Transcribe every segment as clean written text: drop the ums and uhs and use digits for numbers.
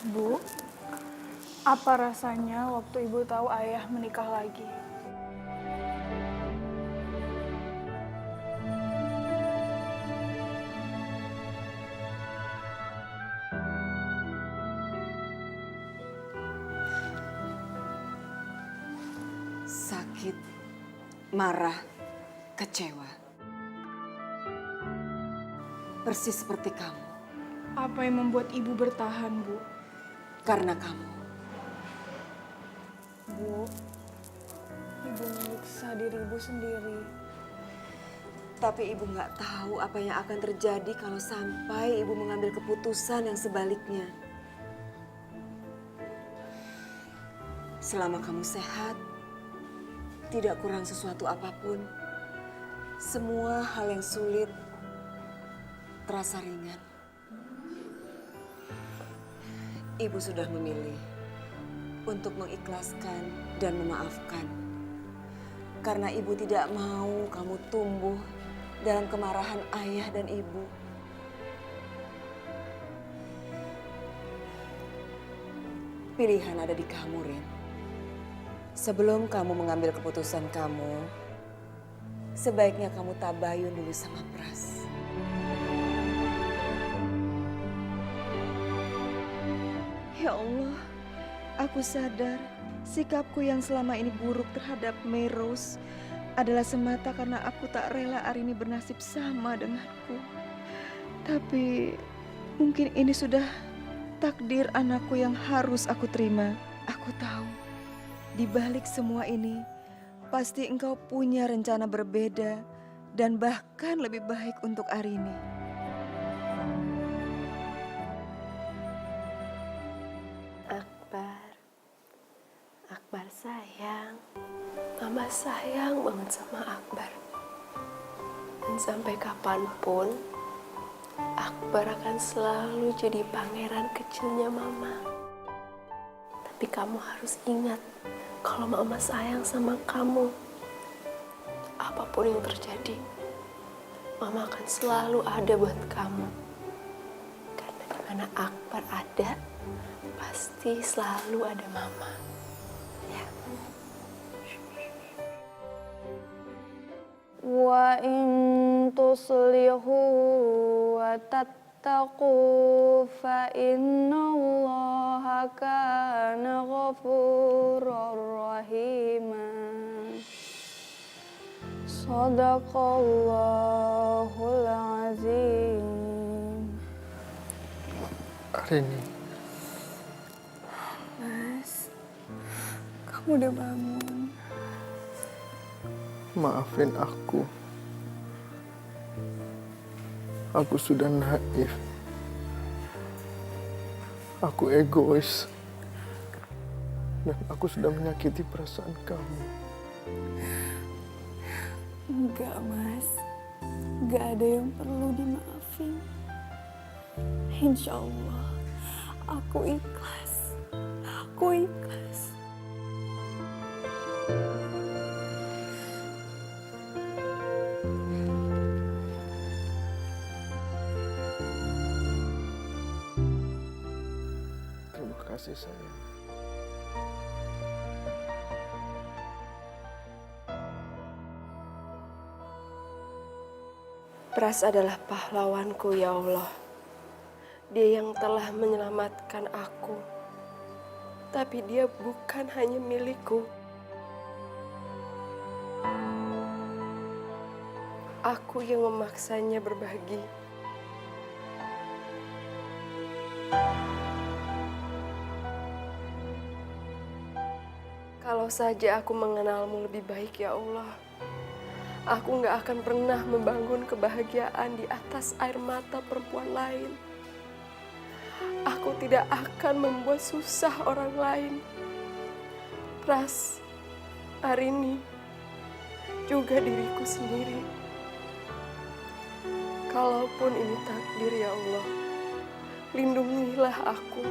Bu, apa rasanya waktu Ibu tahu ayah menikah lagi? Sakit, marah, kecewa. Persis seperti kamu. Apa yang membuat Ibu bertahan, Bu? Karena kamu. Bu, Ibu menyiksa diri Ibu sendiri. Tapi ibu nggak tahu apa yang akan terjadi kalau sampai ibu mengambil keputusan yang sebaliknya. Selama kamu sehat, tidak kurang sesuatu apapun. Semua hal yang sulit terasa ringan. Ibu sudah memilih untuk mengikhlaskan dan memaafkan. Karena ibu tidak mau kamu tumbuh dalam kemarahan ayah dan ibu. Pilihan ada di kamu, Rin. Sebelum kamu mengambil keputusan kamu, sebaiknya kamu tabayun dulu sama Pras. Ya Allah, aku sadar sikapku yang selama ini buruk terhadap Meros adalah semata karena aku tak rela Arini bernasib sama denganku. Tapi mungkin ini sudah takdir anakku yang harus aku terima. Aku tahu, di balik semua ini, pasti engkau punya rencana berbeda dan bahkan lebih baik untuk Arini. Akbar, Akbar sayang. Mama sayang banget sama Akbar. Dan sampai kapanpun, Akbar akan selalu jadi pangeran kecilnya Mama. Tapi kamu harus ingat, kalau Mama sayang sama kamu, apapun yang terjadi, Mama akan selalu ada buat kamu. Karena di mana Akbar ada, pasti selalu ada Mama. Ya. Wa in tuslihu wa tattaqu fa innallaha kana ghafurur rahima. Shadaqallahul azim. Arini, Mas, kamu udah bangun. maafin aku. Aku sudah naif. Aku egois. Dan aku sudah menyakiti perasaan kamu. Enggak, Mas. Enggak ada yang perlu dimaafin. Insya Allah, aku ikhlas. Aku ikhlas. Terima kasih sayang. Pras adalah pahlawanku, ya Allah. Dia yang telah menyelamatkan aku. Tapi dia bukan hanya milikku. Aku yang memaksanya berbagi. Kalau saja aku mengenalmu lebih baik, ya Allah, aku gak akan pernah membangun kebahagiaan di atas air mata perempuan lain. Aku tidak akan membuat susah orang lain. Pras, Arini, juga diriku sendiri. Kalaupun ini takdir, ya Allah, lindungilah aku,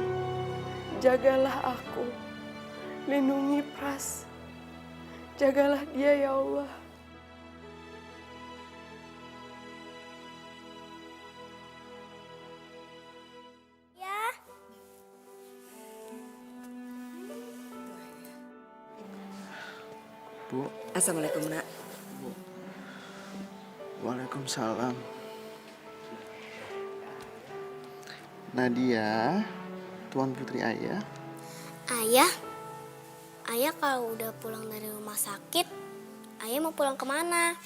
jagalah aku, lindungi Pras, jagalah dia, ya Allah. Bu. Assalamualaikum, Nak. Waalaikumsalam. Nadia, Tuan Putri Ayah. Ayah, ayah kalau udah pulang dari rumah sakit, ayah mau pulang kemana?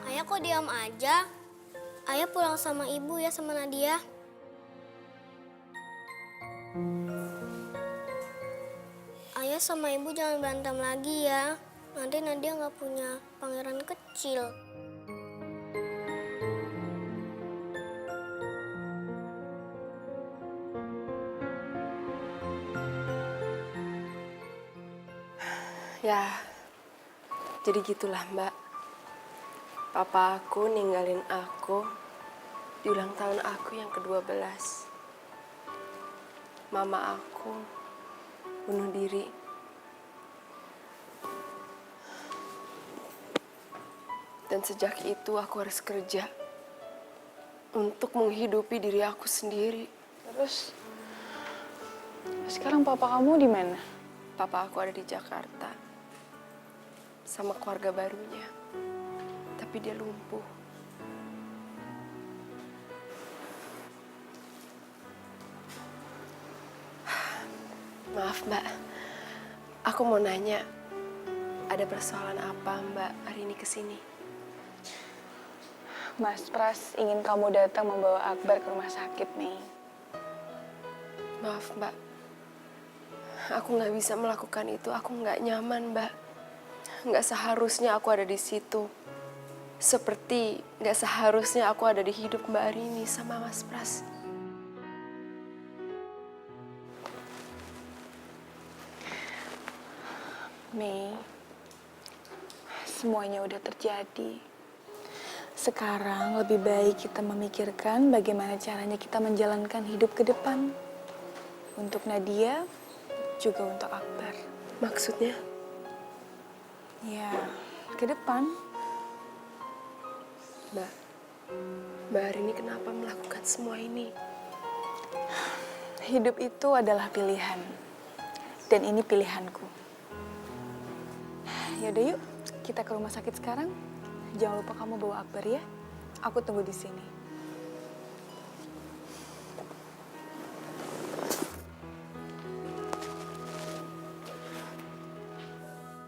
Ayah kok diam aja? Ayah pulang sama ibu ya, sama Nadia. Ayah sama ibu jangan berantem lagi ya. Nanti Nadia nggak punya pangeran kecil. Ya, jadi gitulah Mbak. Papa aku ninggalin aku di ulang tahun aku yang ke-12. Mama aku bunuh diri. Dan sejak itu aku harus kerja untuk menghidupi diri aku sendiri. Terus sekarang papa kamu di mana? Papa aku ada di Jakarta sama keluarga barunya. Tapi dia lumpuh. Maaf Mbak, aku mau nanya, ada persoalan apa Mbak hari ini kesini? Mas Pras ingin kamu datang membawa Akbar ke rumah sakit, Mei. Maaf Mbak, aku nggak bisa melakukan itu. Aku nggak nyaman Mbak. Nggak seharusnya aku ada di situ. Seperti nggak seharusnya aku ada di hidup Mbak Arini sama Mas Pras. Mei, semuanya udah terjadi. Sekarang lebih baik kita memikirkan bagaimana caranya kita menjalankan hidup ke depan. Untuk Nadia, juga untuk Akbar. Maksudnya? Ya, ke depan. Mbak Arini kenapa melakukan semua ini? Hidup itu adalah pilihan. Dan ini pilihanku. Yaudah yuk, kita ke rumah sakit sekarang. Jangan lupa kamu bawa Akbar ya. Aku tunggu di sini.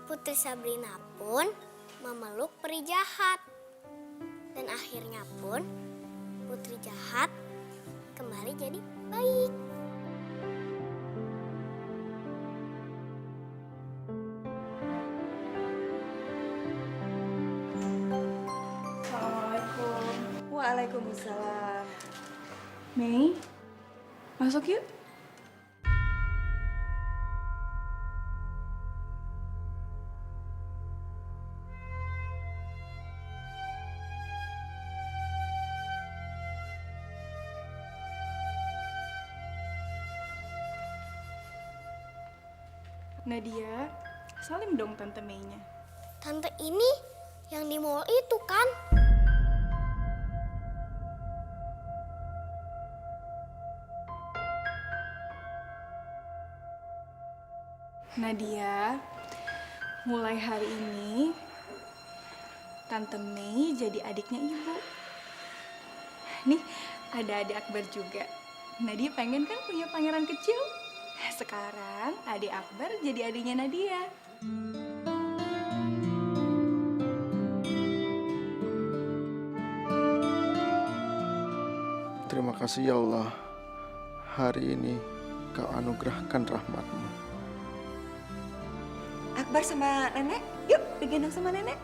Putri Sabrina pun memeluk peri jahat. Dan akhirnya pun putri jahat kembali jadi baik. Waalaikumsalam. Mei, masuk yuk. Nadia, salim dong Tante Mei-nya. Tante ini yang di mall itu kan? Nadia, mulai hari ini Tante Mei jadi adiknya ibu. Nih, ada adik Akbar juga. Nadia pengen kan punya pangeran kecil? Sekarang adik Akbar jadi adiknya Nadia. Terima kasih ya Allah. Hari ini kau anugerahkan rahmat-Mu. Akbar sama nenek, yuk digendong sama nenek.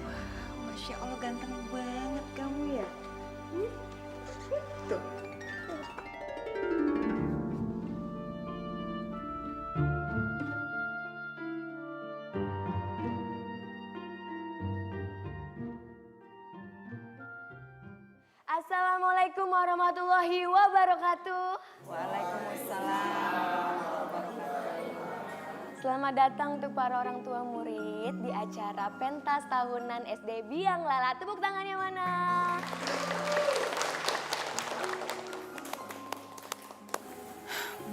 Wah, Masya Allah ganteng banget kamu ya. Tuh. Assalamualaikum warahmatullahi wabarakatuh. Waalaikumsalam. Selamat datang untuk para orang tua murid di acara pentas tahunan SD Biang Lala. Tepuk tangannya mana?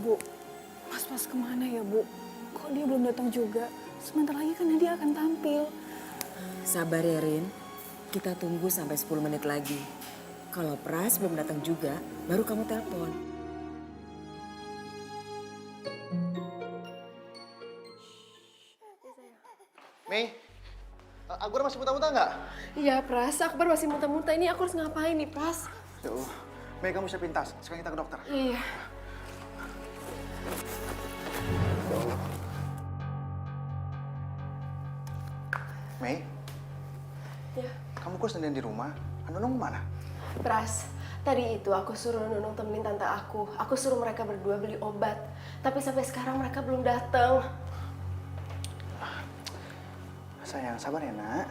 Bu, Mas kemana ya, Bu? Kok dia belum datang juga? Sebentar lagi kan dia akan tampil. Sabar ya, Rin. Kita tunggu sampai 10 menit lagi. Kalau Pras belum datang juga, baru kamu telepon. Mei, Akbar masih muntah-muntah nggak? Iya, Pras. Akbar masih muntah-muntah. Ini aku harus ngapain nih, Pras? Ya Allah. Mei, kamu siapin tas. Sekarang kita ke dokter. Iya. Mei, Ya. kamu kok sendirian di rumah? Nunung mana? Pras, tadi itu aku suruh Nunung temenin tante aku. Aku suruh mereka berdua beli obat. Tapi sampai sekarang mereka belum datang. Sayang, sabar ya, Nak.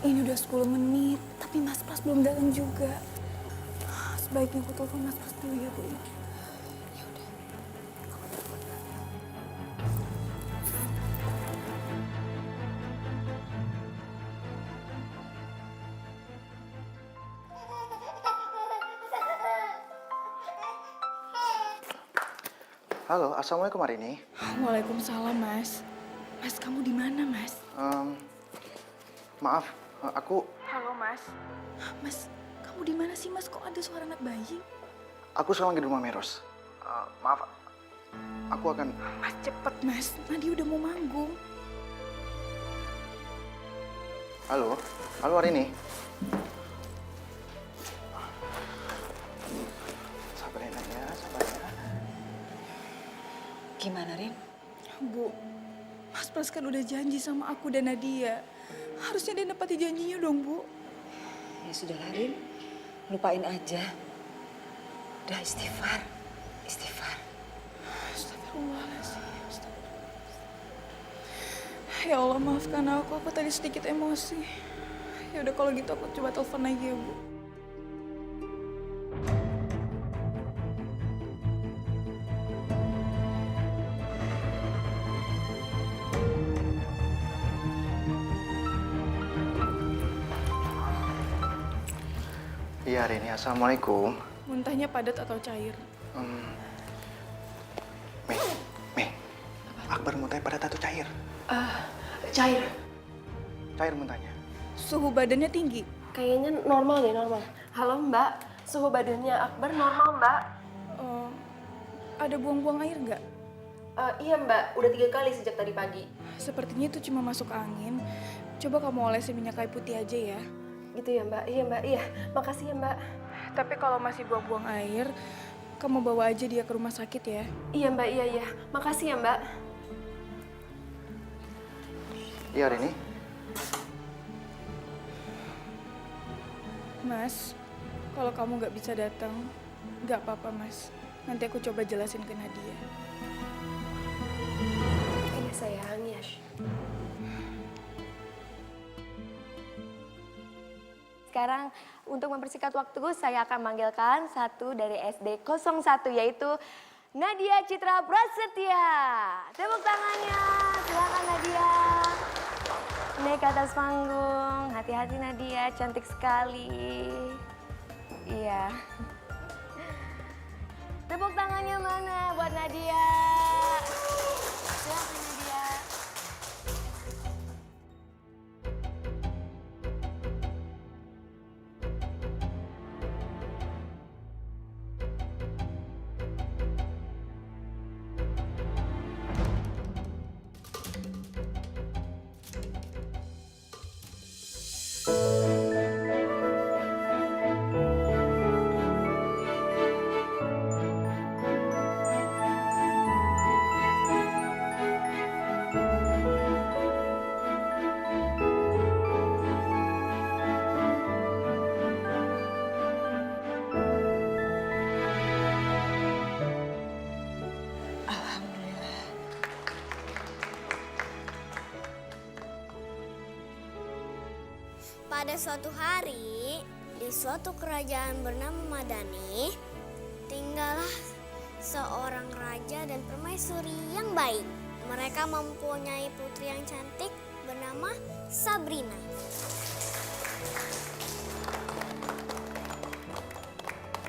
Ini udah 10 menit, tapi Mas Pras belum datang juga. Sebaiknya aku telepon Mas Pras dulu ya, Bu. Halo, assalamualaikum Marini. Waalaikumsalam, Mas. Mas, kamu di mana, Mas? Maaf, aku Halo, Mas. Mas, kamu di mana sih, Mas? Kok ada suara anak bayi? sekarang lagi di rumah Meros. Maaf, aku akan. Mas, cepet, Mas. Nadia udah mau manggung. Halo, halo Marini. Sabar ya, Nak, ya, sabar ya. Gimana, Rin? Bu, Mas Pras kan udah janji sama aku dan Nadia. Harusnya dia nepati janjinya dong, Bu. Ya sudah, Rin. Lupain aja. Udah istighfar. Istighfar. Astagfirullahaladzim. Ya Allah, maafkan aku tadi sedikit emosi. Ya udah kalau gitu aku coba telepon lagi ya, Bu. Iya, Rini. Assalamualaikum. Muntahnya padat atau cair? Mei, Akbar muntahnya pada atau cair? Cair. Cair muntahnya. Suhu badannya tinggi? Kayaknya normal deh, normal. Halo, Mbak. Suhu badannya Akbar normal, Mbak. Ada buang-buang air nggak? Iya, Mbak. Udah 3 kali sejak tadi pagi. Sepertinya itu cuma masuk angin. Coba kamu olesin minyak kayu putih aja ya. Gitu ya, Mbak. Iya, Mbak. Iya. Makasih ya, Mbak. Tapi kalau masih buang-buang air, kamu bawa aja dia ke rumah sakit ya. Iya, Mbak. Iya, iya. Makasih ya, Mbak. Iya, Rini. Mas, kalau kamu nggak bisa datang, nggak apa-apa, Mas. Nanti aku coba jelasin ke Nadia. Iya, sayang. Ya. Sekarang untuk mempersingkat waktu, saya akan manggilkan satu dari SD 01, yaitu Nadia Citra Prasetya. Tepuk tangannya, silakan Nadia. Naik ke atas panggung, hati-hati Nadia, cantik sekali. Iya. Tepuk tangannya mana buat Nadia? Silakan Nadia. Pada suatu hari, Di suatu kerajaan bernama Madani, tinggallah seorang raja dan permaisuri yang baik. Mereka mempunyai putri yang cantik bernama Sabrina.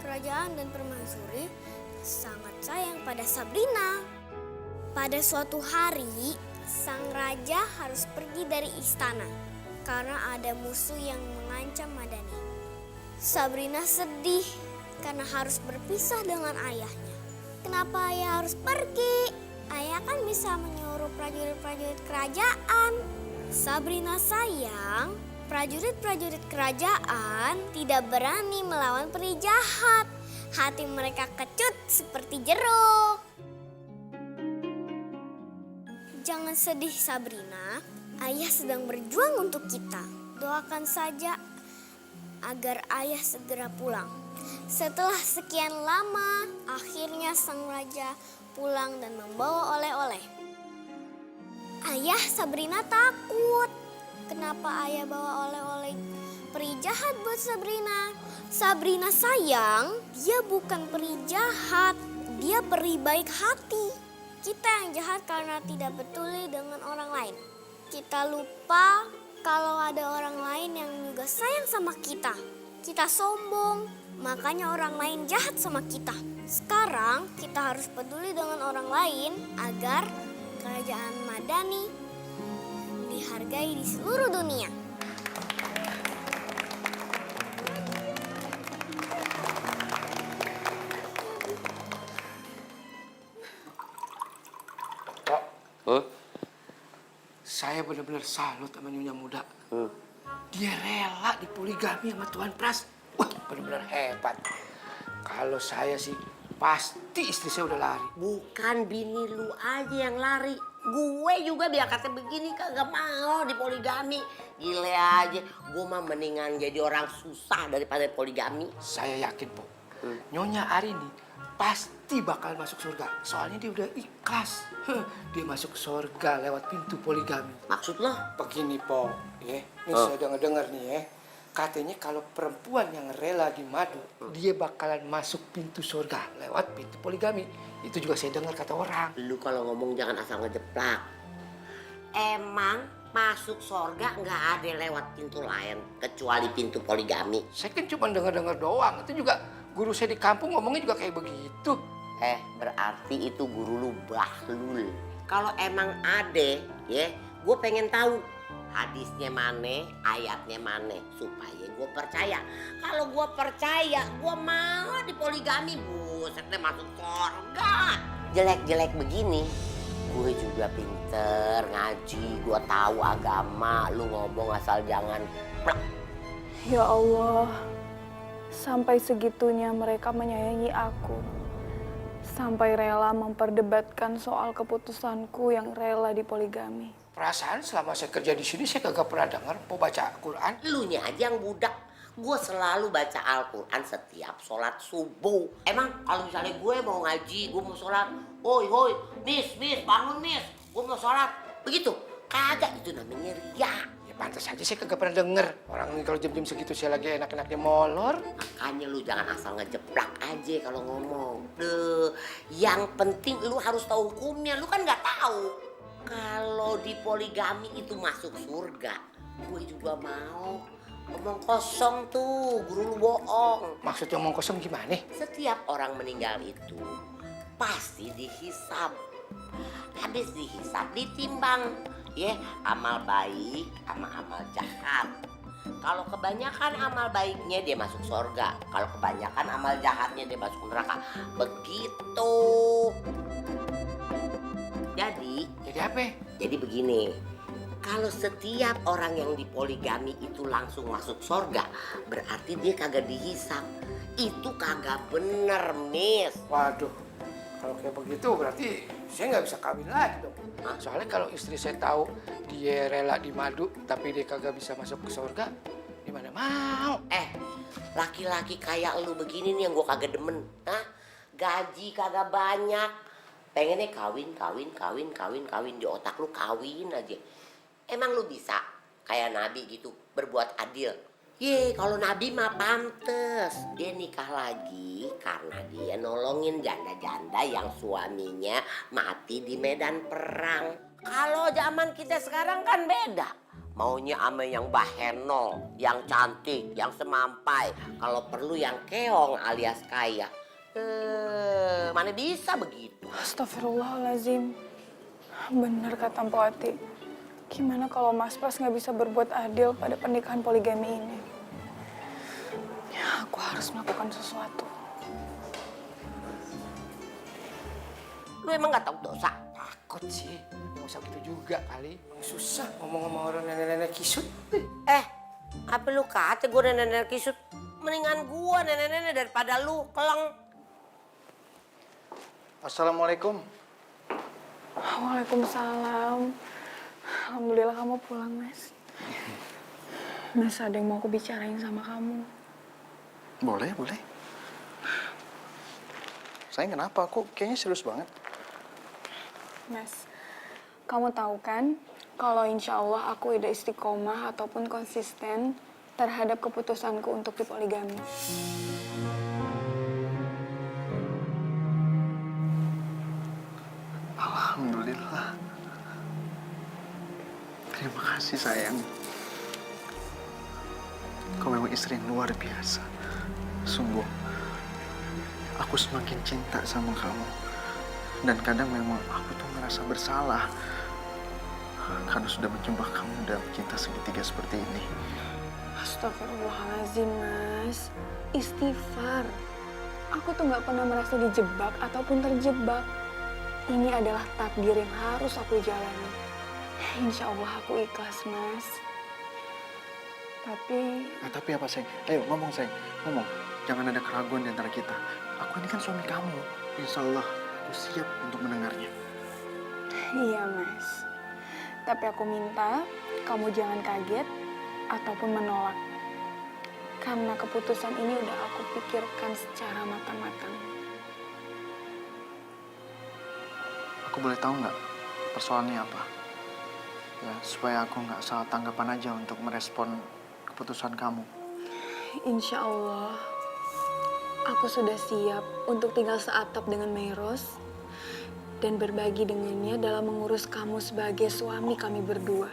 Kerajaan dan permaisuri sangat sayang pada Sabrina. Pada suatu hari, sang raja harus pergi dari istana karena ada musuh yang mengancam Madani. Sabrina sedih karena harus berpisah dengan ayahnya. Kenapa ayah harus pergi? Ayah kan bisa menyuruh prajurit-prajurit kerajaan. Sabrina sayang, prajurit-prajurit kerajaan tidak berani melawan peri jahat. Hati mereka kecut seperti jeruk. Jangan sedih Sabrina, ayah sedang berjuang untuk kita. Doakan saja agar ayah segera pulang. Setelah sekian lama, akhirnya sang raja pulang dan membawa oleh-oleh. Ayah, Sabrina takut. Kenapa ayah bawa oleh-oleh peri jahat buat Sabrina? Sabrina sayang, dia bukan peri jahat. Dia peri baik hati. Kita yang jahat karena tidak peduli dengan orang lain. Kita lupa kalau ada orang lain yang juga sayang sama kita. Kita sombong, makanya orang lain jahat sama kita. Sekarang kita harus peduli dengan orang lain agar kerajaan Madani dihargai di seluruh dunia. Saya benar-benar salut sama Nyonya Muda. Dia rela dipoligami sama Tuan Pras. Wah, benar-benar hebat. Kalau saya sih, pasti istri saya udah lari. Bukan bini lu aja yang lari. Gue juga biar kata begini kagak mau dipoligami. Gile aja, gue mah mendingan jadi orang susah daripada poligami. Saya yakin, Po. Nyonya Arini pasti bakal masuk surga. Soalnya dia udah ikhlas. Dia masuk surga lewat pintu poligami. Maksud lo? Begini, Po. Ya, ini saya dengar nih ya. Katanya kalau perempuan yang rela di madu, dia bakalan masuk pintu surga lewat pintu poligami. Itu juga saya dengar kata orang. Lu kalau ngomong jangan asal ngejeplak. Emang masuk surga nggak ada lewat pintu lain kecuali pintu poligami. Saya kan cuma dengar-dengar doang. Itu juga guru saya di kampung ngomongnya juga kayak begitu. Berarti itu guru lu bahlul. Kalau emang ada, ya, gue pengen tahu hadisnya mana, ayatnya mana, supaya gue percaya. Kalau gue percaya, gue mau dipoligami, buset deh masuk surga. Jelek-jelek begini, gue juga pinter ngaji, gue tahu agama. Lu ngomong asal jangan plek. Ya Allah, sampai segitunya mereka menyayangi aku. Sampai rela memperdebatkan soal keputusanku yang rela dipoligami. Perasaan selama saya kerja di sini saya kagak pernah dengar mau baca Al-Quran. Lu nya aja yang budak. Gue selalu baca Al-Quran setiap sholat subuh. Emang kalau misalnya gue mau ngaji, gue mau sholat, hoi, miss, bangun miss, gue mau sholat. Begitu? Kagak, itu namanya riya. Ya pantas aja saya kagak pernah denger. Orang kalau jam-jam segitu saya lagi enak-enaknya molor. Makanya lu jangan asal ngejeplak aja kalau ngomong. Yang penting lu harus tahu hukumnya. Lu kan nggak tahu. Kalau di poligami itu masuk surga, gue juga mau. Omong kosong tuh, guru lu bohong. Maksudnya omong kosong gimana? Setiap orang meninggal itu pasti dihisab. Habis dihisab ditimbang, ya, amal baik sama amal jahat. Kalau kebanyakan amal baiknya dia masuk surga, kalau kebanyakan amal jahatnya dia masuk neraka. Begitu. Jadi apa? Jadi begini, kalau setiap orang yang dipoligami itu langsung masuk surga, berarti dia kagak dihisap. Itu kagak bener, Miss. Waduh, kalau kayak begitu berarti saya nggak bisa kawin lagi dong. Soalnya kalau istri saya tahu dia rela di madu tapi dia kagak bisa masuk ke surga, gimana mau? Laki-laki kayak lu begini nih yang gue kagak demen. Gaji kagak banyak. Pengennya kawin di otak lu kawin aja. Emang lu bisa kayak Nabi gitu berbuat adil? Ye, kalau Nabi mah pantes. Dia nikah lagi karena dia nolongin janda-janda yang suaminya mati di medan perang. Kalau zaman kita sekarang kan beda. Maunya ame yang bahenol, yang cantik, yang semampai. Kalau perlu yang keong alias kaya. Mana bisa begitu? Astagfirullahalazim. Benar kata Mpok Ati. Gimana kalau Mas Pras nggak bisa berbuat adil pada pernikahan poligami ini? Ya, aku harus melakukan sesuatu. Lu emang gak tahu dosa? Takut sih. Nggak usah gitu juga kali. Susah ngomong sama orang nenek-nenek kisut. Apa lu kata gue nenek-nenek kisut? Mendingan gue nenek-nenek daripada lu keleng. Assalamualaikum. Waalaikumsalam. Alhamdulillah kamu pulang, Mas. Mas, ada yang mau aku bicarain sama kamu. Boleh, boleh. Sayang, kenapa? Aku kayaknya serius banget. Mas, kamu tahu kan kalau insya Allah aku udah istiqomah ataupun konsisten terhadap keputusanku untuk dipoligami. Alhamdulillah. Terima kasih, sayang. Kau memang istri yang luar biasa. Sungguh, aku semakin cinta sama kamu. Dan kadang memang aku tuh merasa bersalah karena sudah menjebak kamu dalam cinta segitiga seperti ini. Astagfirullahaladzim, Mas. Istighfar. Aku tuh nggak pernah merasa dijebak ataupun terjebak. Ini adalah takdir yang harus aku jalani. Insya Allah aku ikhlas, Mas. Tapi apa, sayang? Ayo, ngomong, sayang. Ngomong. Jangan ada keraguan di antara kita. Aku ini kan suami kamu. Insya Allah, aku siap untuk mendengarnya. Iya, Mas. Tapi aku minta kamu jangan kaget ataupun menolak. Karena keputusan ini udah aku pikirkan secara matang-matang. Aku boleh tahu nggak persoalannya apa? Ya, supaya aku nggak salah tanggapan aja untuk merespon keputusan kamu. Insya Allah, aku sudah siap untuk tinggal seatap dengan Meros dan berbagi dengannya dalam mengurus kamu sebagai suami kami berdua.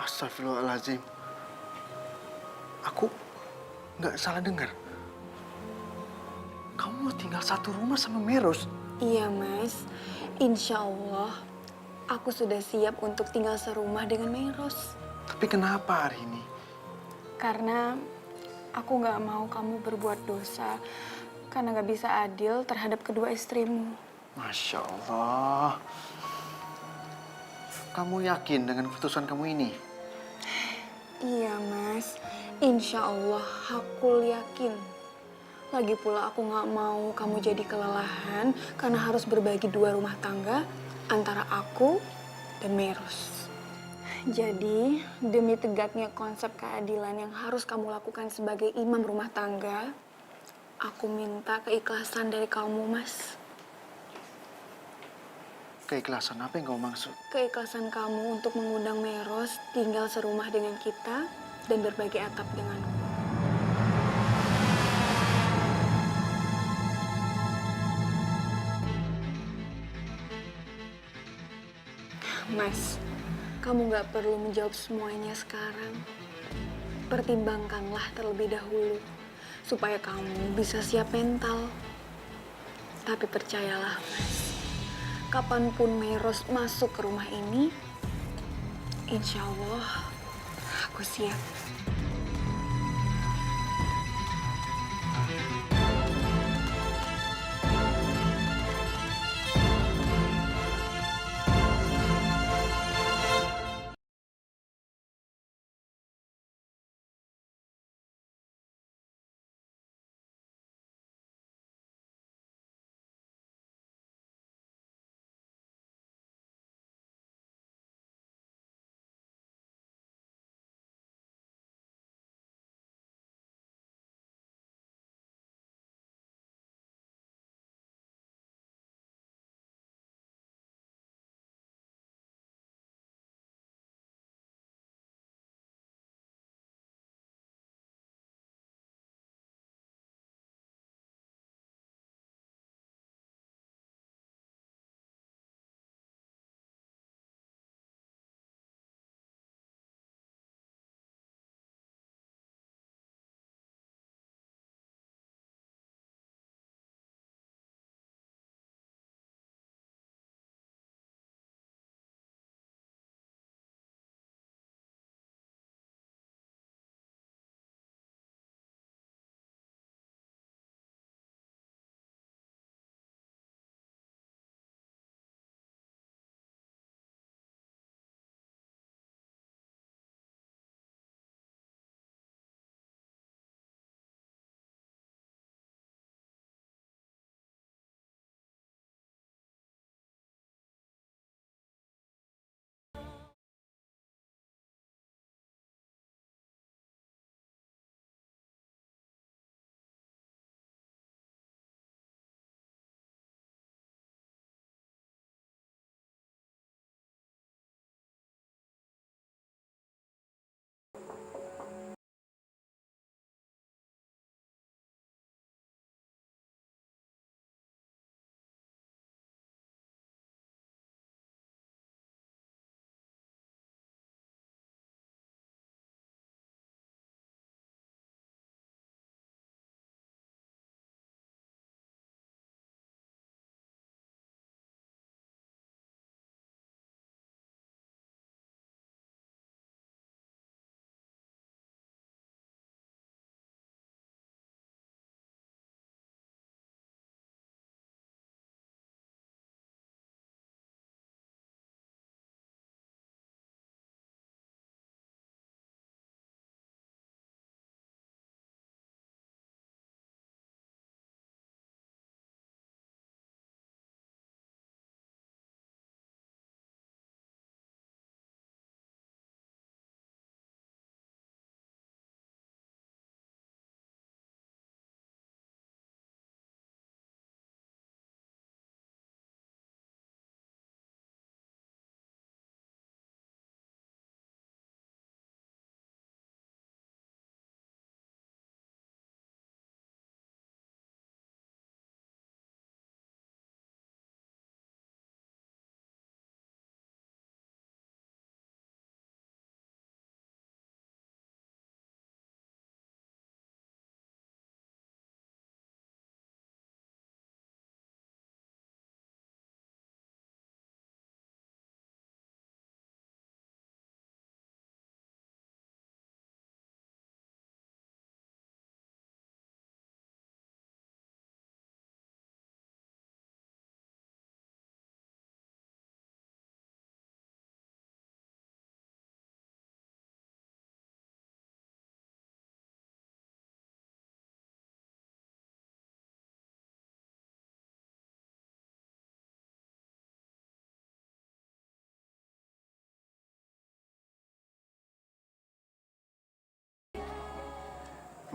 Astagfirullahaladzim. Aku nggak salah dengar. Kamu mau tinggal satu rumah sama Meros? Iya, Mas. Insya Allah, aku sudah siap untuk tinggal serumah dengan Meros. Tapi kenapa hari ini? Karena aku nggak mau kamu berbuat dosa karena nggak bisa adil terhadap kedua istrimu. Masya Allah. Kamu yakin dengan keputusan kamu ini? Iya, Mas. Insya Allah aku yakin. Lagi pula aku nggak mau kamu jadi kelelahan karena harus berbagi dua rumah tangga antara aku dan Meros. Jadi, demi tegaknya konsep keadilan yang harus kamu lakukan sebagai imam rumah tangga, aku minta keikhlasan dari kamu, Mas. Keikhlasan apa yang kau maksud? Keikhlasan kamu untuk mengundang Meros tinggal serumah dengan kita dan berbagi atap denganku. Mas, kamu gak perlu menjawab semuanya sekarang. Pertimbangkanlah terlebih dahulu supaya kamu bisa siap mental. Tapi percayalah, Mas, kapanpun Meros masuk ke rumah ini, insya Allah aku siap.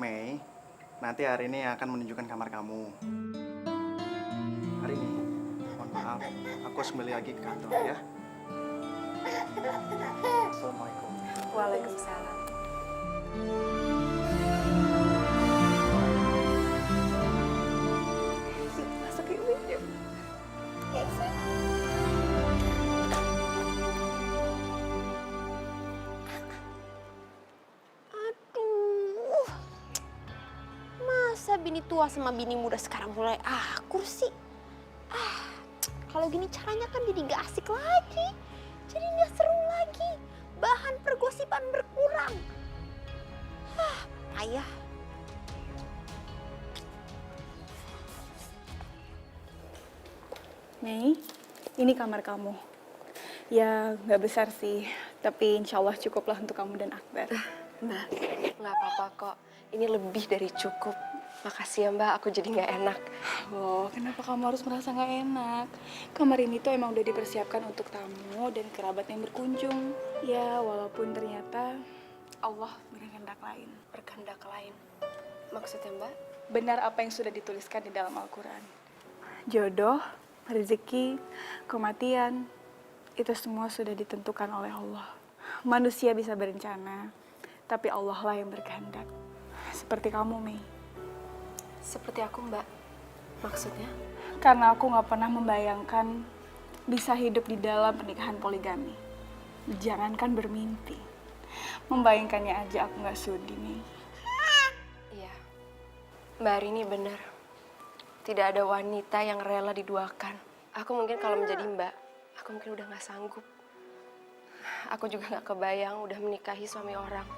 Mei, nanti hari ini akan menunjukkan kamar kamu. Hari ini, mohon maaf, aku harus kembali lagi ke kantor ya. Assalamualaikum. Waalaikumsalam. Masuk yuk, yuk. Aduh, masa bini tua sama bini muda sekarang mulai akur sih? Kalau gini caranya kan jadi gak asik lagi, jadi gak seru lagi, bahan pergosipan berkurang. Payah. Mei, ini kamar kamu. Ya, nggak besar sih, tapi insya Allah cukuplah untuk kamu dan Akbar. Mbak, nggak apa-apa kok. Ini lebih dari cukup. Makasih ya Mbak, aku jadi nggak enak. Oh, kenapa kamu harus merasa nggak enak? Kamar ini tuh emang udah dipersiapkan untuk tamu dan kerabat yang berkunjung. Ya, walaupun ternyata Allah berkehendak lain. Berkehendak lain. Maksudnya Mbak? Benar apa yang sudah dituliskan di dalam Al-Quran. Jodoh, rezeki, kematian, itu semua sudah ditentukan oleh Allah. Manusia bisa berencana, tapi Allah lah yang berkehendak. Seperti kamu, Mei. Seperti aku Mbak. Maksudnya? Karena aku gak pernah membayangkan bisa hidup di dalam pernikahan poligami. Jangankan bermimpi. Membayangkannya aja aku gak sudi, Mei. Iya. Mbak Arini benar. Tidak ada wanita yang rela diduakan. Aku mungkin kalau menjadi Mbak, aku mungkin udah gak sanggup. Aku juga gak kebayang udah menikahi suami orang.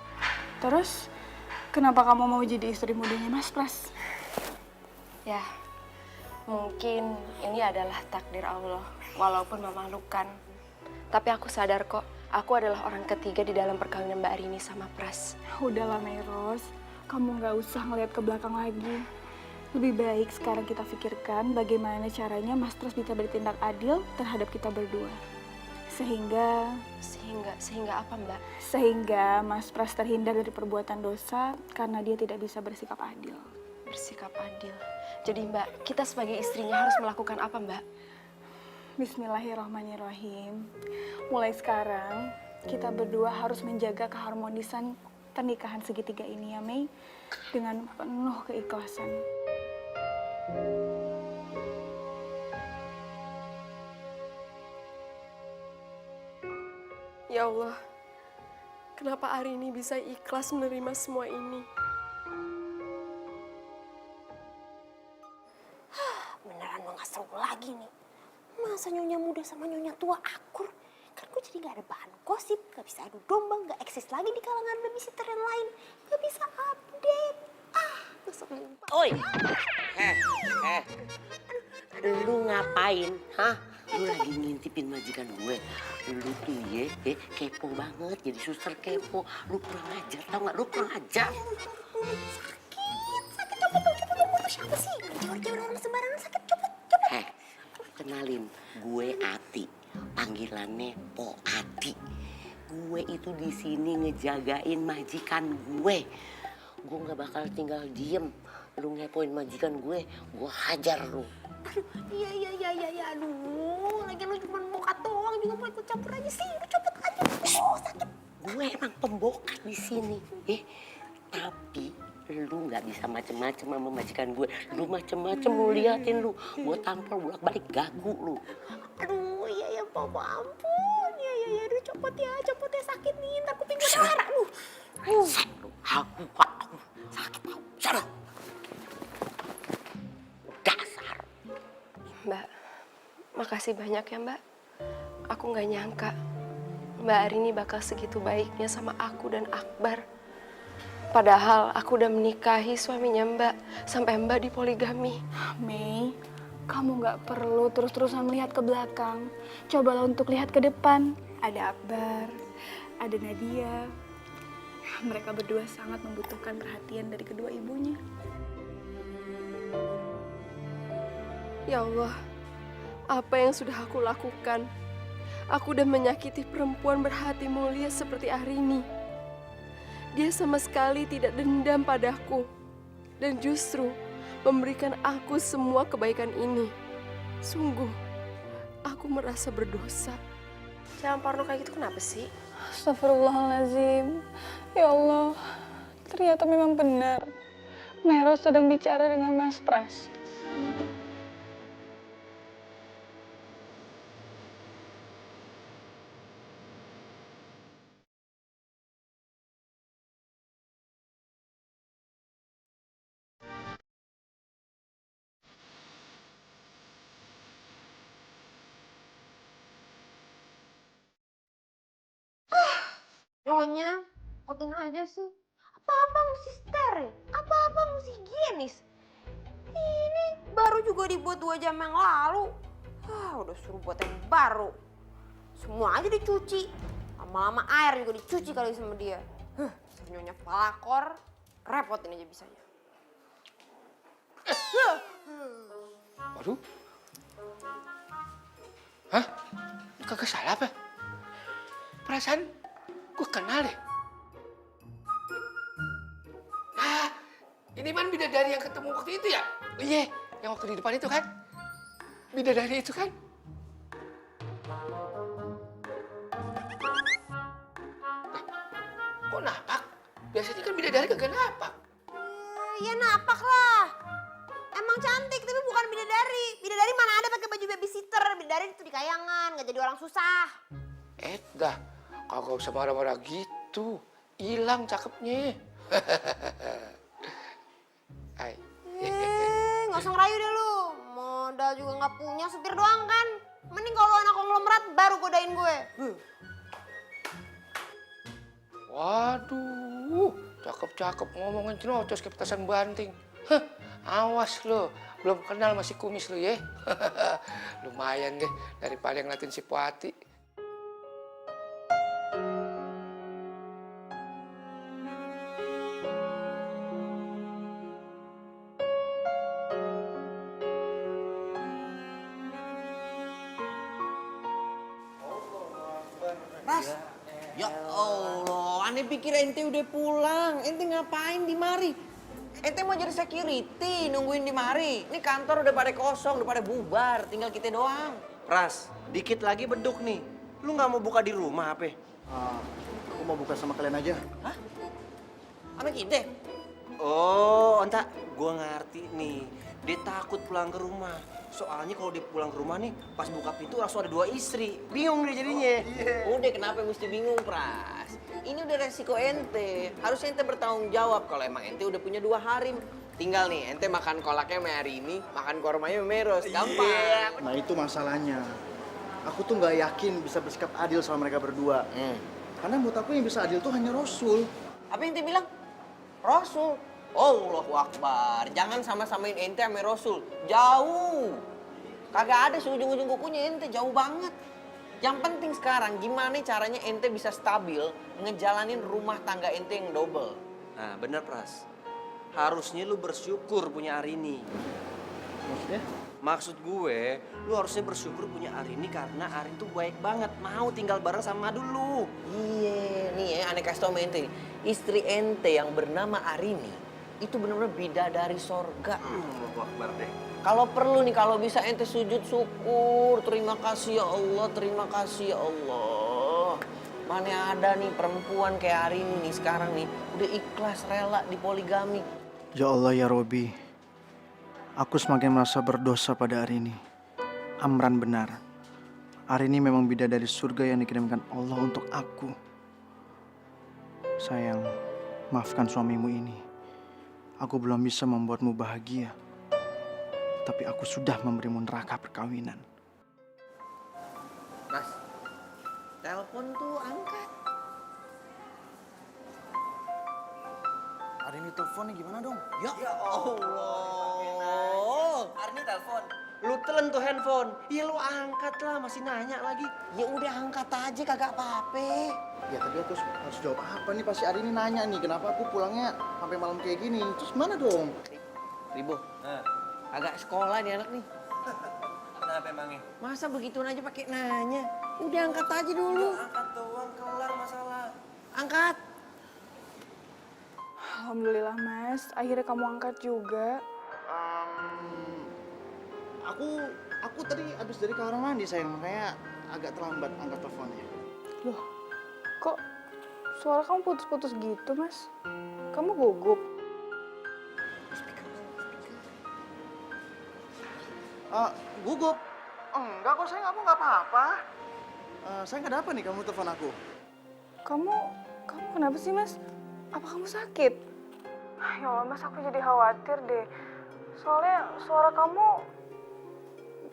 Terus, kenapa kamu mau jadi istri mudanya Mas Pras? Ya, mungkin ini adalah takdir Allah, walaupun memalukan. Tapi aku sadar kok, aku adalah orang ketiga di dalam perkawinan Mbak Arini sama Pras. Udahlah Meros, kamu gak usah ngeliat ke belakang lagi. Lebih baik sekarang kita pikirkan bagaimana caranya Mas Pras bisa bertindak adil terhadap kita berdua. Sehingga apa Mbak? Sehingga Mas Pras terhindar dari perbuatan dosa karena dia tidak bisa bersikap adil. Bersikap adil. Jadi Mbak, kita sebagai istrinya harus melakukan apa Mbak? Bismillahirrahmanirrahim. Mulai sekarang, kita berdua harus menjaga keharmonisan pernikahan segitiga ini ya Mei. Dengan penuh keikhlasan. Ya Allah, kenapa Arini bisa ikhlas menerima semua ini? Beneran mau gak seru lagi nih. Masa nyonya muda sama nyonya tua akur? Kan gue jadi gak ada bahan gosip, gak bisa adu domba, gak eksis lagi di kalangan babysitter yang lain. Gak bisa update. Ngeselin. Oi, lu ngapain, hah? Lu lagi ngintipin majikan gue. Lu tuh kepo banget, jadi suster kepo. Lu kurang ajar, tau gak? Lu kurang ajar. Sakit, copot. Siapa sih? Jawar-jawar orang sembarangan sakit, copot. Kenalin, gue Ati. Panggilannya Po Ati. Gue itu di sini ngejagain majikan gue. Gue nggak bakal tinggal diem. Lu ngepoin majikan gue hajar lu. Aduh, iya, aduh. Lagian lu cuma bokat doang, juga mau ikut campur aja sih. Lu copot aja. Sakit. Gue emang pembokat di sini, tapi lu nggak bisa macem-macem sama majikan gue. Lu macem-macem lu liatin lu. Gue tampol bolak-balik gagu lu. Aduh, iya, Papa, ampun. Iya, aduh, copot ya, sakit nih. Ntar kuping gue darah, aduh. Aku sakit tau. Sana. Dasar. Mbak, makasih banyak ya Mbak. Aku nggak nyangka Mbak Arini bakal segitu baiknya sama aku dan Akbar. Padahal aku udah menikahi suaminya Mbak, sampai Mbak dipoligami. Mei, kamu gak perlu terus-terusan melihat ke belakang. Cobalah untuk lihat ke depan. Ada Akbar, ada Nadia. Mereka berdua sangat membutuhkan perhatian dari kedua ibunya. Ya Allah, apa yang sudah aku lakukan? Aku udah menyakiti perempuan berhati mulia seperti Arini. Dia sama sekali tidak dendam padaku. dan justru memberikan aku semua kebaikan ini. Sungguh, aku merasa berdosa. Jangan parno kayak gitu, kenapa sih? Astagfirullahaladzim. Ya Allah, ternyata memang benar. Meros sedang bicara dengan Mas Pras. Ronya, otin aja sih. Apa-apa mesti steril, apa-apa mesti higienis. Ini baru juga dibuat 2 jam yang lalu. Udah suruh buat yang baru. Semua aja dicuci. Lama-lama air juga dicuci kali sama dia. Nyonya pelakor, repotin aja bisanya. Waduh. Hah? Kagak salah apa? Perasaan gue kenal deh. Ah, ini kan bidadari yang ketemu waktu itu ya? Iya, yang waktu di depan itu kan? Bidadari itu kan? Kok napak? Biasanya kan bidadari kagak napak. Ya napak lah. Emang cantik tapi bukan bidadari. Bidadari mana ada pakai baju babysitter. Bidadari itu di kayangan, nggak jadi orang susah. Dah, kagak usah marah-marah gitu. Hilang cakepnya. Ay. Nggak usah ngerayu deh lu. Modal juga nggak punya, setir doang kan. Mending kalau anak konglomerat baru godain gue. Waduh, cakep-cakep ngomongin celocos kayak petasan banting. Hah, awas lo, belum kenal masih kumis lo ya. Lumayan deh daripada yang ngeliatin si Puati. Pras, ya Allah, aneh pikir ente udah pulang. Ente ngapain di mari? Ente mau jadi security, nungguin di mari. Ini kantor udah pada kosong, udah pada bubar, tinggal kita doang. Pras, dikit lagi beduk nih. Lu nggak mau buka di rumah apa? Aku mau buka sama kalian aja. Hah? Sama kita? Oh, entah. Gua ngerti nih. Dia takut pulang ke rumah. Soalnya kalau dia pulang ke rumah nih, pas buka pintu langsung ada 2 istri. Bingung dia jadinya. Udah kenapa mesti bingung, Pras? Ini udah resiko ente. Harusnya ente bertanggung jawab kalau emang ente udah punya 2 harim. Tinggal nih, ente makan kolaknya sama hari ini, makan kormanya sama Meros. Gampang. Nah itu masalahnya. Aku tuh nggak yakin bisa bersikap adil sama mereka berdua. Karena menurut aku yang bisa adil tuh hanya Rasul. Apa yang ente bilang? Rasul. Allahu Akbar. Jangan sama-samain ente sama Rasul. Jauh. Kagak ada seujung-ujung kukunya ente. Jauh banget. Yang penting sekarang gimana caranya ente bisa stabil ngejalanin rumah tangga ente yang double. Nah, bener Pras. Harusnya lu bersyukur punya Arini. Maksudnya? Maksud gue, lu harusnya bersyukur punya Arini karena Arini tuh baik banget. Mau tinggal bareng sama dulu. Iya, nih ya aneh kasih tau sama ente nih. Istri ente yang bernama Arini itu benar-benar bidadari sorga. Allahu Akbar deh. Kalau perlu nih, kalau bisa ente sujud syukur. Terima kasih ya Allah, terima kasih ya Allah. Mana ada nih perempuan kayak Arini nih sekarang nih. Udah ikhlas rela di poligami. Ya Allah ya Robi. Aku semakin merasa berdosa pada Arini. Amran benar. Arini memang bidadari surga yang dikirimkan Allah untuk aku. Sayang, maafkan suamimu ini. Aku belum bisa membuatmu bahagia. Tapi aku sudah memberimu neraka perkawinan. Mas, telepon tuh angkat. Arini teleponnya gimana dong? Ya Allah. Arini telepon. Lu telan tuh handphone. Iya lu angkat lah, masih nanya lagi. Ya udah angkat aja kagak apa-apa. Ya tadi aku harus jawab apa nih? Pasti Arini nanya nih, kenapa aku pulangnya sampai malam kayak gini? Terus mana dong? Ribo, agak sekolah nih anak nih. Kenapa emangnya? Masa begituan aja pakai nanya? Udah angkat aja dulu. Angkat doang, kelar masalah. Angkat. Alhamdulillah Mas, akhirnya kamu angkat juga. Aku tadi habis dari kamar mandi sayang, makanya agak terlambat angkat teleponnya. Loh, kok suara kamu putus-putus gitu Mas? Kamu gugup? Gugup? Enggak kok sayang, aku nggak apa-apa. Saya nggak ada apa nih kamu telepon aku? Kamu kenapa sih Mas? Apa kamu sakit? Ya Allah Mas, aku jadi khawatir deh. Soalnya suara kamu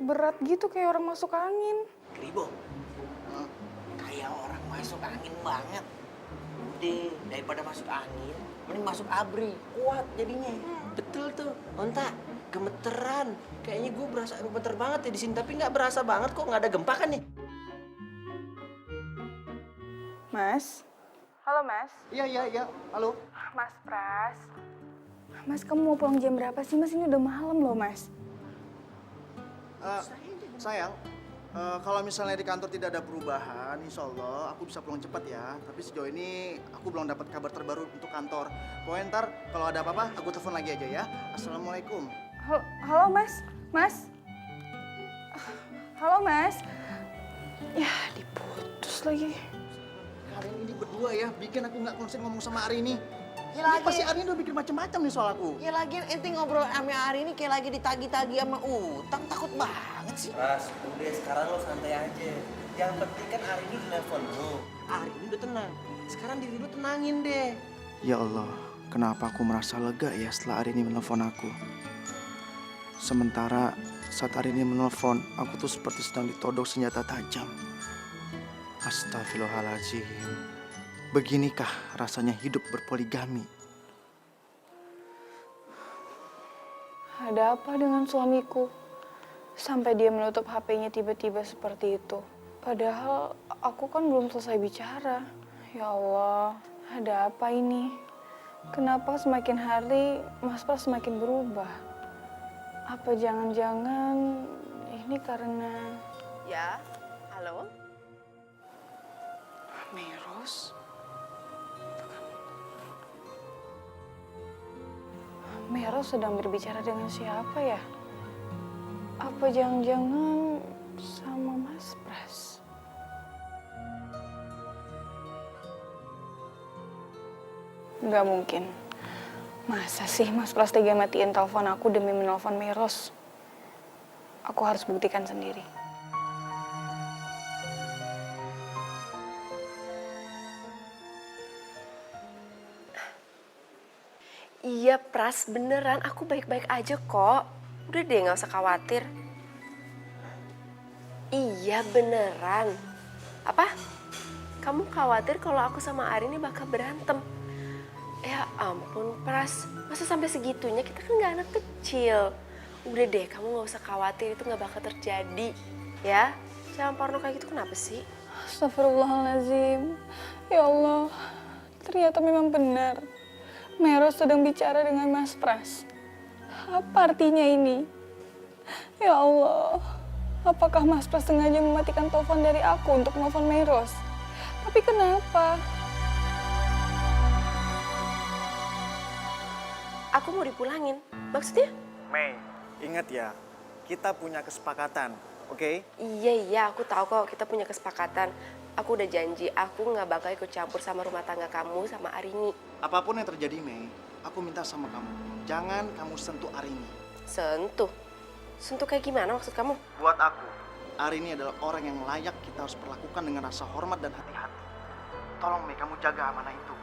berat gitu kayak orang masuk angin. Kribo, kayak orang masuk angin banget. Udah, daripada masuk angin, mending masuk abri. Kuat jadinya. Betul tuh, Onta. Gemeteran. Kayaknya gue berasa gemeter banget ya di sini, tapi nggak berasa banget kok, nggak ada gempa kan nih. Mas? Halo Mas? Iya. Halo. Mas Pras? Mas, kamu mau pulang jam berapa sih Mas? Ini udah malam loh Mas. Sayang, kalau misalnya di kantor tidak ada perubahan, insya Allah aku bisa pulang cepat ya. Tapi sejauh ini aku belum dapat kabar terbaru untuk kantor. Pokoknya ntar kalau ada apa-apa aku telepon lagi aja ya. Assalamualaikum. Halo Mas? Mas? Halo Mas? Ya, diputus lagi. Kalian ini berdua ya, bikin aku nggak konsen ngomong sama Arini. Ya Ini lagi. pasti Arini udah bikin macam-macam nih soal aku. Ya lagi ente ngobrol sama hari ini kayak lagi ditagi-tagi sama utang, takut banget sih. Ras, udah sekarang lo santai aja. Yang penting kan hari ini udah nelfon lo. Hari ini udah tenang. Sekarang diri lo tenangin deh. Ya Allah, kenapa aku merasa lega ya setelah Arini menelpon aku. Sementara saat Arini menelpon, aku tuh seperti sedang ditodong senjata tajam. Astagfirullahaladzim. Beginikah rasanya hidup berpoligami? Ada apa dengan suamiku? Sampai dia menutup HP-nya tiba-tiba seperti itu. Padahal aku kan belum selesai bicara. Ya Allah, ada apa ini? Kenapa semakin hari Mas Pras semakin berubah? Apa jangan-jangan ini karena... Ya, halo? Meros? Meros sedang berbicara dengan siapa ya? Apa jangan-jangan sama Mas Pras? Nggak mungkin. Masa sih Mas Pras tega matiin telepon aku demi menelpon Meros? Aku harus buktikan sendiri. Iya Pras, beneran aku baik-baik aja kok. Udah deh gak usah khawatir. Iya beneran. Apa? Kamu khawatir kalau aku sama Arini bakal berantem? Ya ampun Pras, masa sampai segitunya, kita kan gak anak kecil. Udah deh, kamu gak usah khawatir, itu gak bakal terjadi. Ya, jangan parno kayak gitu, kenapa sih? Astagfirullahaladzim. Ya Allah, ternyata memang benar. Meros sedang bicara dengan Mas Pras. Apa artinya ini? Ya Allah, apakah Mas Pras sengaja mematikan telepon dari aku untuk nelfon Meros? Tapi kenapa? Aku mau dipulangin, maksudnya? Mei, ingat ya, kita punya kesepakatan, oke? Iya, aku tahu kok kita punya kesepakatan. Aku udah janji, aku nggak bakal ikut campur sama rumah tangga kamu sama Arini. Apapun yang terjadi, Mei, aku minta sama kamu, jangan kamu sentuh Arini. Sentuh? Sentuh kayak gimana maksud kamu? Buat aku, Arini adalah orang yang layak kita harus perlakukan dengan rasa hormat dan hati-hati. Tolong, Mei, kamu jaga amanah itu.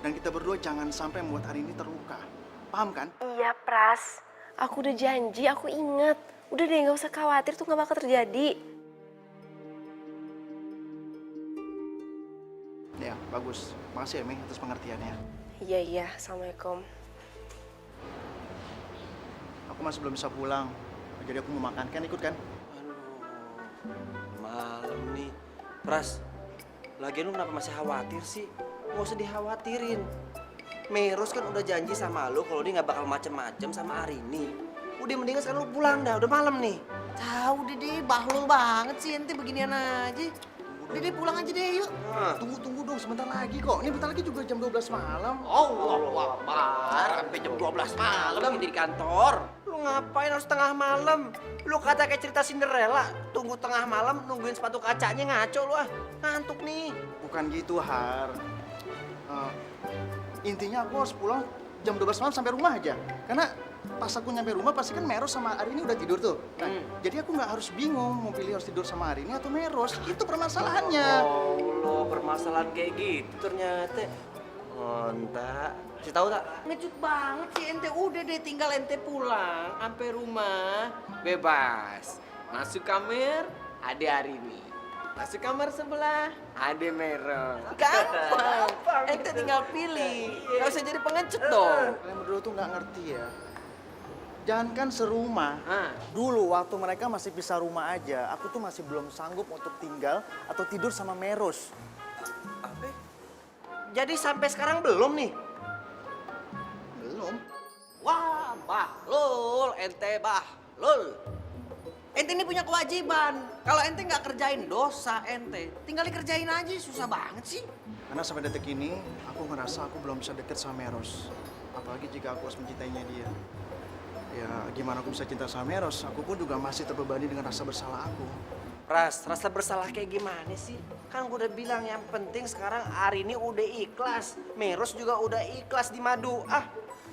Dan kita berdua jangan sampai membuat Arini terluka. Paham kan? Iya, Pras. Aku udah janji, aku ingat. Udah deh, nggak usah khawatir, tuh nggak bakal terjadi. Ya, bagus. Makasih ya, Mei, atas pengertiannya. Iya, Assalamualaikum. Aku masih belum bisa pulang. Jadi aku mau makan, kan ikut kan? Aduh, malam nih. Pras, lagian lu kenapa masih khawatir sih? Nggak usah dikhawatirin. Meros kan udah janji sama lu kalau dia nggak bakal macem-macem sama Arini. Udah mendingan sekarang lu pulang dah, udah malam nih. Tahu deh, bahlul banget sih ente beginian aja. Tunggu Dede pulang aja deh, yuk. Tunggu dong, sebentar lagi kok. Ini bentar lagi juga jam 12 malam. Allah Akbar, sampai jam 12 malam di kantor. Lu ngapain harus tengah malam? Lu kata kayak cerita Cinderella, tunggu tengah malam nungguin sepatu kacanya, ngaco lu ah. Ngantuk nih. Bukan gitu, Har. Intinya aku harus pulang jam 12 malam sampai rumah aja. Karena pas aku nyampe rumah pasti kan Meros sama Arini udah tidur tuh. Nah, jadi aku nggak harus bingung mau pilih harus tidur sama Arini atau Meros. Itu permasalahannya. Oh, permasalahan kayak gitu ternyata. Onta, kasih tahu tak? Ngejut banget sih ente. Udah deh, tinggal ente pulang sampai rumah bebas. Masuk kamar, ada Arini. Masuk kamar sebelah, ada Meros. Gampang. Ente tinggal pilih. Gak usah jadi pengecut dong. Kalian berdua tuh nggak ngerti ya. Jangankan serumah, dulu waktu mereka masih pisah rumah aja, aku tuh masih belum sanggup untuk tinggal atau tidur sama Meros. Apa? Jadi sampai sekarang belum nih? Belum. Wah, Bahlul, ente Bahlul. Ente ini punya kewajiban. Kalau ente nggak kerjain dosa ente, tinggal dikerjain aja, susah banget sih. Karena sampai detik ini, aku ngerasa aku belum bisa deket sama Meros. Apalagi jika aku harus mencintainya dia. Ya gimana aku bisa cinta sama Meros, aku pun juga masih terbebani dengan rasa bersalah aku. Rasa bersalah kayak gimana sih? Kan gue udah bilang yang penting sekarang Arini udah ikhlas. Meros juga udah ikhlas di madu.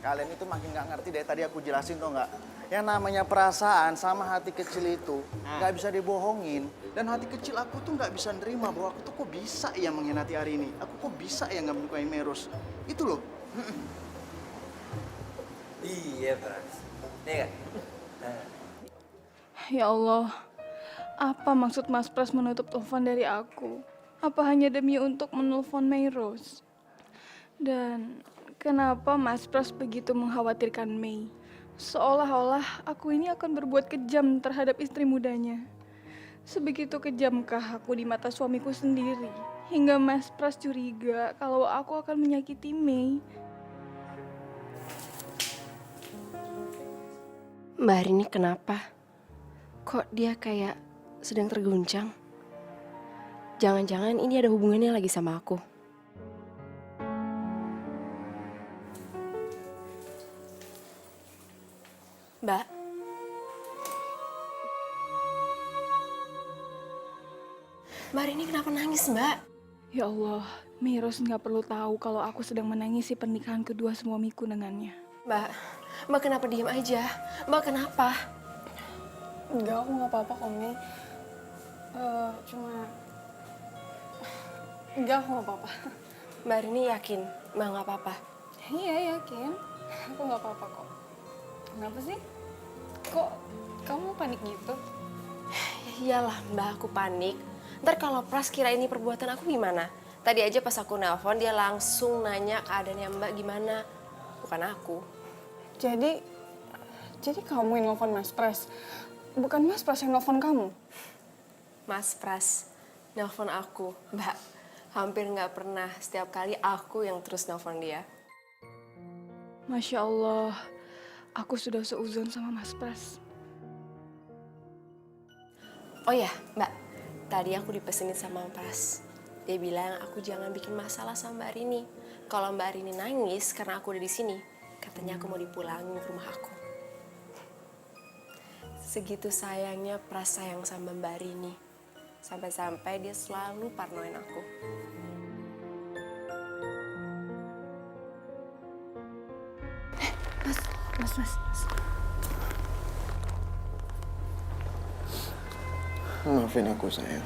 Kalian itu makin nggak ngerti dari tadi aku jelasin tuh nggak? Yang namanya perasaan sama hati kecil itu nggak bisa dibohongin. Dan hati kecil aku tuh nggak bisa nerima bahwa aku tuh kok bisa ya mengkhianati Arini. Aku kok bisa ya nggak menyukai Meros. Itu loh. Iya, Pras. Iya kan? Ya Allah, apa maksud Mas Pras menutup telepon dari aku? Apa hanya demi untuk menelpon Meros? Dan kenapa Mas Pras begitu mengkhawatirkan Mei? Seolah-olah aku ini akan berbuat kejam terhadap istri mudanya. Sebegitu kejamkah aku di mata suamiku sendiri? Hingga Mas Pras curiga kalau aku akan menyakiti Mei. Mbak Arini kenapa? Kok dia kayak sedang terguncang? Jangan-jangan ini ada hubungannya lagi sama aku. Mbak? Mbak Arini kenapa nangis, Mbak? Ya Allah, Meros nggak perlu tahu kalau aku sedang menangisi pernikahan kedua suamiku dengannya. Mbak kenapa diem aja? Mbak kenapa? Enggak, aku nggak apa-apa kok, Mi. Enggak, aku nggak apa-apa. Mbak Arini yakin Mbak nggak apa-apa? Iya, yakin. Aku nggak apa-apa kok. Kenapa sih? Kok kamu panik gitu? Ya iyalah Mbak, aku panik. Ntar kalau Pras kira ini perbuatan aku gimana? Tadi aja pas aku nelpon dia langsung nanya keadaannya Mbak gimana. Bukan aku. Jadi kamu yang nelfon Mas Pras? Bukan Mas Pras yang nelfon kamu? Mas Pras nelpon aku, Mbak. Hampir nggak pernah, setiap kali aku yang terus nelpon dia. Masya Allah, aku sudah seuzon sama Mas Pras. Oh ya, Mbak. Tadi aku dipesenin sama Pras. Dia bilang aku jangan bikin masalah sama Mbak Arini. Kalau Mbak Arini nangis karena aku udah di sini, katanya aku mau dipulangin ke rumah aku. Segitu sayangnya Pras sayang sama Mbak Arini. Sampai-sampai dia selalu parnoin aku. Mas. Maafin aku, sayang.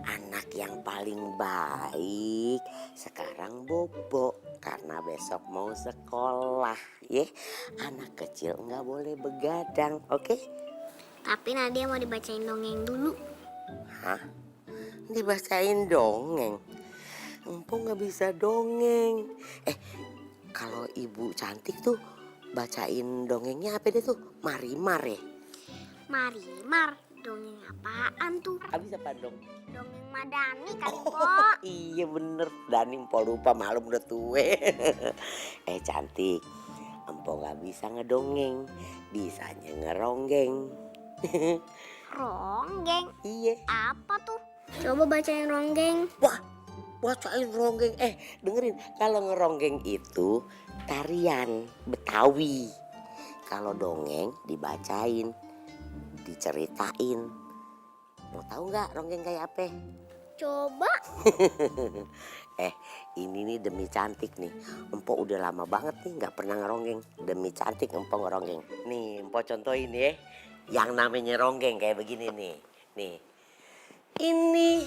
Anak yang paling baik sekarang bobo karena besok mau sekolah, ya. Anak kecil nggak boleh begadang, oke? Tapi Nadia mau dibacain dongeng dulu. Hah? Dibacain dongeng? Empo nggak bisa dongeng. kalau ibu cantik tuh bacain dongengnya apa deh tuh? Marimar ya? Marimar, dongeng apaan tuh? Habis apa dong? Dongeng Madani kali, Oh, Pok. iya bener. Dani Empo lupa malum udah tue. Cantik. Empo gak bisa ngedongeng. Bisanya ngeronggeng. Ronggeng. Iya. Apa tuh? Coba bacain ronggeng. Wah, bacain ronggeng. Dengerin. Kalau ngeronggeng itu tarian Betawi. Kalau dongeng dibacain, diceritain. Mau tahu nggak ronggeng kayak apa? Coba. Ini nih demi cantik nih. Empo udah lama banget nih nggak pernah ngeronggeng. Demi cantik empo ngeronggeng. Nih empo contohin ya. Yang namanya ronggeng kayak begini nih. Nih. Ini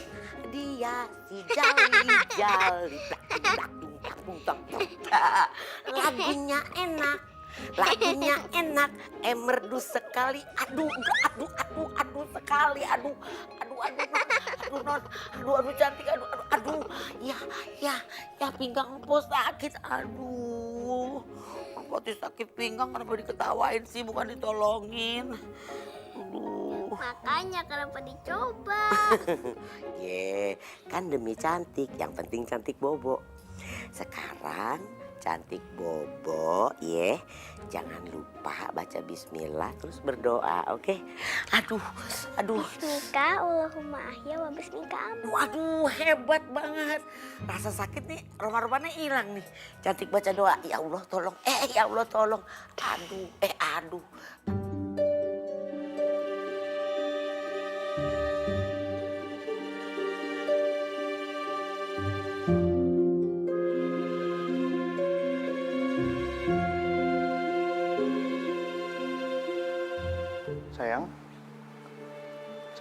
dia si Jali. Lagunya enak. Lagunya enak, merdu sekali. Aduh sekali. Aduh cantik. Aduh. Ya pinggang empo sakit. Aduh. Empo tuh sakit pinggang kenapa diketawain sih bukan ditolongin. Aduh. Makanya kenapa dicoba? Kan demi cantik, yang penting cantik bobo. Sekarang cantik bobo, jangan lupa baca bismillah terus berdoa, oke? Aduh. Bismika, Allahumma ahya wa bismika amin. Waduh, hebat banget. Rasa sakit nih, roma-romanya hilang nih. Cantik baca doa, ya Allah tolong. Ya Allah tolong. Aduh.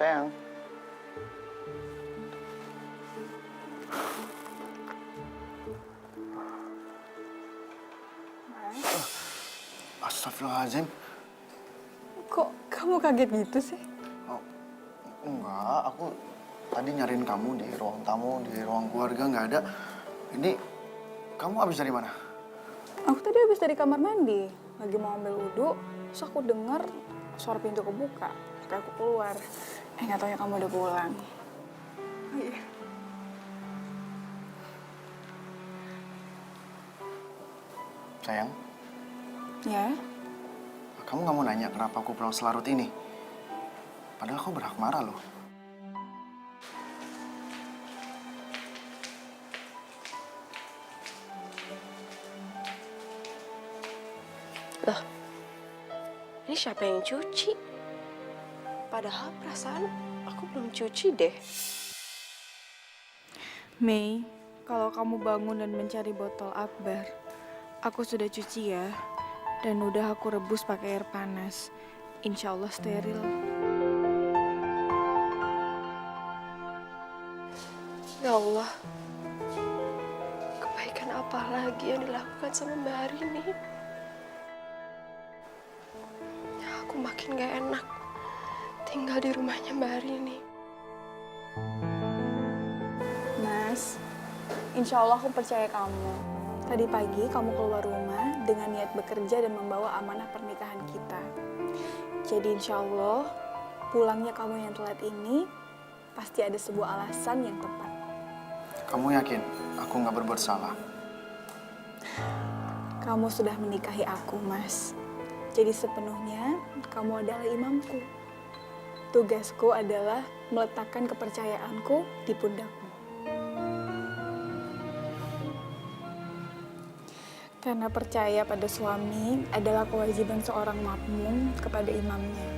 Sayang. Astagfirullahaladzim. Kok kamu kaget gitu sih? Oh, enggak, aku tadi nyariin kamu di ruang tamu, di ruang keluarga nggak ada. Ini kamu habis dari mana? Aku tadi habis dari kamar mandi, lagi mau ambil wudhu, terus aku dengar suara pintu kebuka, kayak aku keluar. Nggak taunya kamu udah pulang. Oh iya. Sayang, Ya? kamu nggak mau nanya kenapa aku pulang selarut ini? Padahal aku berhak marah loh. Loh, ini siapa yang cuci? Padahal perasaan aku belum cuci deh. Mei, kalau kamu bangun dan mencari botol akbar, aku sudah cuci ya. Dan udah aku rebus pakai air panas. Insya Allah steril. Ya Allah, kebaikan apa lagi yang dilakukan sama Mbak Arini? Aku makin gak enak tinggal di rumahnya Mbak Arini. Mas, insya Allah aku percaya kamu. Tadi pagi kamu keluar rumah dengan niat bekerja dan membawa amanah pernikahan kita. Jadi insya Allah pulangnya kamu yang telat ini pasti ada sebuah alasan yang tepat. Kamu yakin aku nggak berbuat salah? Kamu sudah menikahi aku, Mas. Jadi sepenuhnya kamu adalah imamku. Tugasku adalah meletakkan kepercayaanku di pundakmu. Karena percaya pada suami adalah kewajiban seorang makmum kepada imamnya.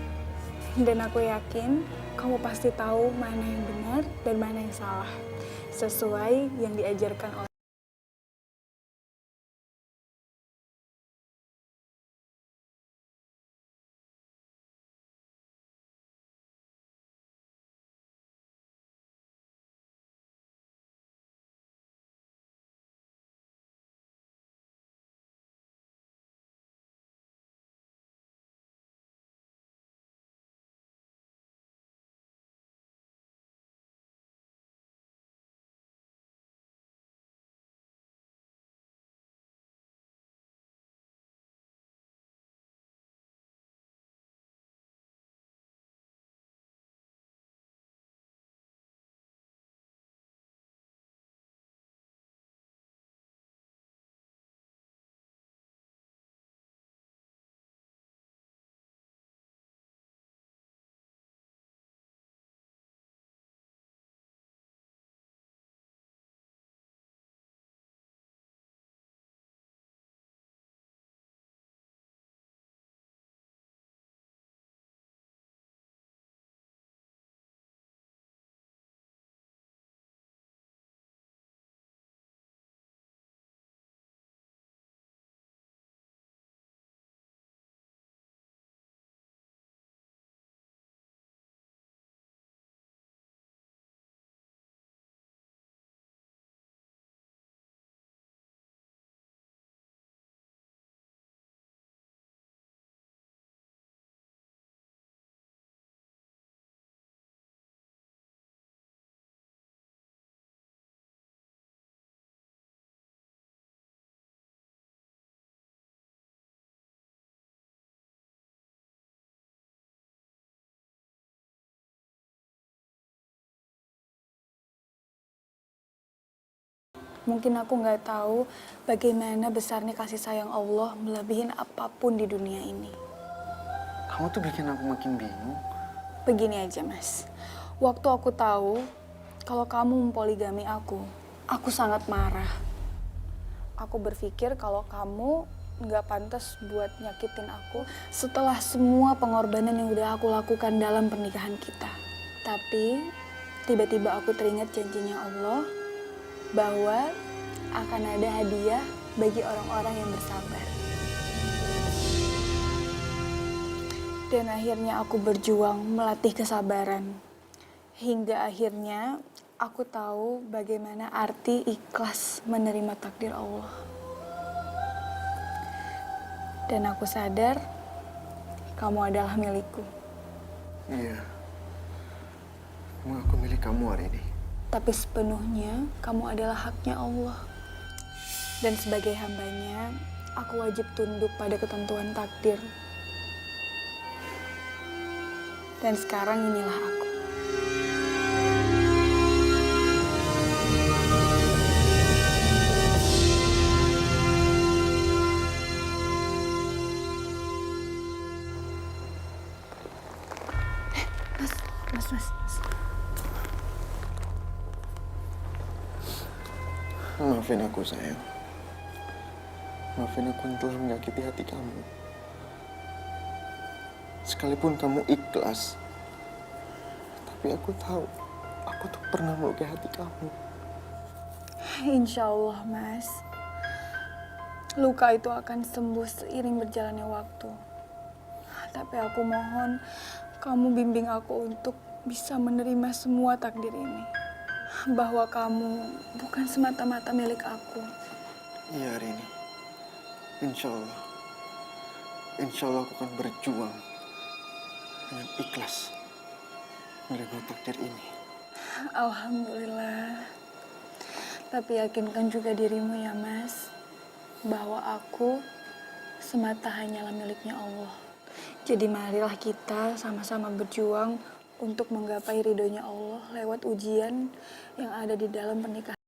Dan aku yakin kamu pasti tahu mana yang benar dan mana yang salah. Sesuai yang diajarkan oleh Mungkin aku nggak tahu bagaimana besarnya kasih sayang Allah melebihin apapun di dunia ini. Kamu tuh bikin aku makin bingung. Begini aja, Mas. Waktu aku tahu kalau kamu mempoligami aku sangat marah. Aku berpikir kalau kamu nggak pantas buat nyakitin aku setelah semua pengorbanan yang udah aku lakukan dalam pernikahan kita. Tapi tiba-tiba aku teringat janjinya Allah bahwa akan ada hadiah bagi orang-orang yang bersabar. Dan akhirnya aku berjuang melatih kesabaran. Hingga akhirnya aku tahu bagaimana arti ikhlas menerima takdir Allah. Dan aku sadar kamu adalah milikku. Iya. Aku milik kamu hari ini. Tapi sepenuhnya kamu adalah haknya Allah. Dan sebagai hambanya, aku wajib tunduk pada ketentuan takdir. Dan sekarang inilah aku. Mas. Maafin aku, sayang. Maafin aku yang telah menyakiti hati kamu. Sekalipun kamu ikhlas, tapi aku tahu aku tuh pernah melukai hati kamu. Insya Allah, Mas. Luka itu akan sembuh seiring berjalannya waktu. Tapi aku mohon kamu bimbing aku untuk bisa menerima semua takdir ini. Bahwa kamu bukan semata-mata milik aku. Iya, Rini. Insya Allah. Insya Allah aku akan berjuang dengan ikhlas menerima takdir ini. Alhamdulillah. Tapi yakinkan juga dirimu ya, Mas, bahwa aku semata hanyalah miliknya Allah. Jadi marilah kita sama-sama berjuang untuk menggapai ridhonya Allah lewat ujian yang ada di dalam pernikahan.